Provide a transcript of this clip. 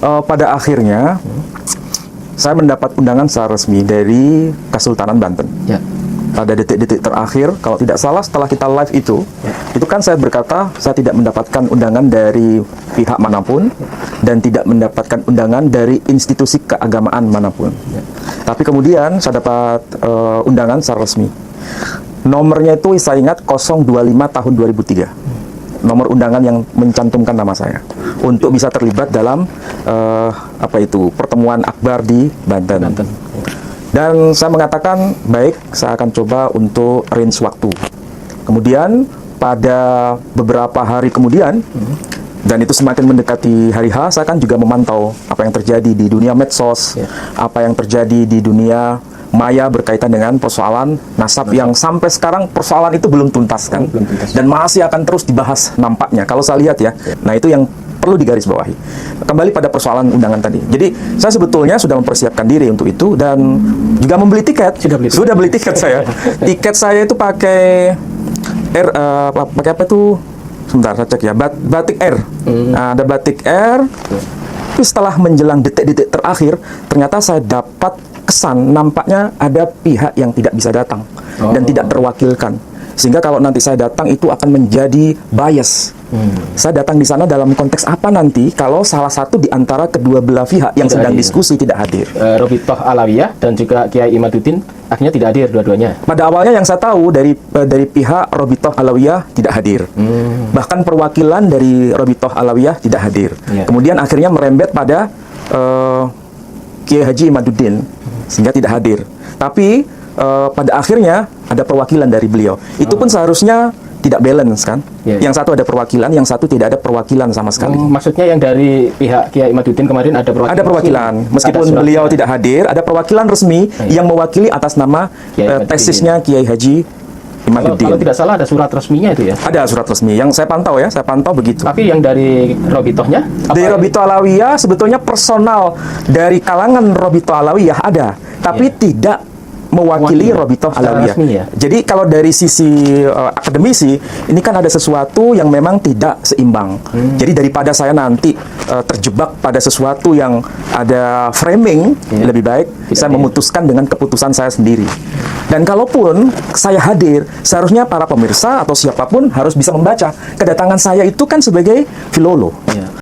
pada akhirnya saya mendapat undangan secara resmi dari Kesultanan Banten. Ya. Pada detik-detik terakhir, kalau tidak salah setelah kita live itu kan saya berkata saya tidak mendapatkan undangan dari pihak manapun dan tidak mendapatkan undangan dari institusi keagamaan manapun. Tapi kemudian saya dapat undangan secara resmi. Nomornya itu saya ingat 025 tahun 2003. Nomor undangan yang mencantumkan nama saya untuk bisa terlibat dalam pertemuan akbar di Banten. Dan saya mengatakan, baik, saya akan coba untuk range waktu. Kemudian, pada beberapa hari kemudian, dan itu semakin mendekati hari H, saya kan juga memantau apa yang terjadi di dunia medsos, apa yang terjadi di dunia maya berkaitan dengan persoalan nasab yang sampai sekarang persoalan itu belum tuntas kan, dan masih akan terus dibahas nampaknya, kalau saya lihat ya. Nah, itu yang perlu digarisbawahi. Kembali pada persoalan undangan tadi. Jadi saya sebetulnya sudah mempersiapkan diri untuk itu dan juga membeli tiket. Sudah beli tiket saya. Tiket saya itu pakai pakai apa itu? Sebentar saya cek ya. Batik Air. Nah, ada Batik Air. Tapi setelah menjelang detik-detik terakhir, ternyata saya dapat kesan nampaknya ada pihak yang tidak bisa datang dan tidak terwakilkan. Sehingga kalau nanti saya datang itu akan menjadi bias. Saya datang di sana dalam konteks apa nanti kalau salah satu di antara kedua belah pihak yang sedang diskusi tidak hadir. Robitoh Alawiyah dan juga Kiai Imaduddin akhirnya tidak hadir dua-duanya. Pada awalnya yang saya tahu dari pihak Robitoh Alawiyah tidak hadir. Bahkan perwakilan dari Robitoh Alawiyah tidak hadir. Kemudian akhirnya merembet pada Kiai Haji Imaduddin sehingga tidak hadir. Tapi pada akhirnya ada perwakilan dari beliau. Itu pun seharusnya tidak balance kan. Yang satu ada perwakilan, yang satu tidak ada perwakilan sama sekali. Maksudnya yang dari pihak Kiai Imaduddin kemarin ada perwakilan? Ada perwakilan. Meskipun beliau tidak hadir, ada perwakilan resmi yang mewakili atas nama tesisnya Kiai Haji Imaduddin. Kalau tidak salah ada surat resminya itu ya? Ada surat resmi. Yang saya pantau ya, saya pantau begitu. Tapi yang dari Robitohnya? Dari Robitoh Alawiyah sebetulnya personal dari kalangan Robitoh Alawiyah ada, tapi tidak mewakili Robitoh Alawiyah. Jadi kalau dari sisi akademisi, ini kan ada sesuatu yang memang tidak seimbang. Jadi daripada saya nanti terjebak pada sesuatu yang ada framing, lebih baik saya memutuskan dengan keputusan saya sendiri. Dan kalaupun saya hadir, seharusnya para pemirsa atau siapapun harus bisa membaca kedatangan saya itu kan sebagai filolog.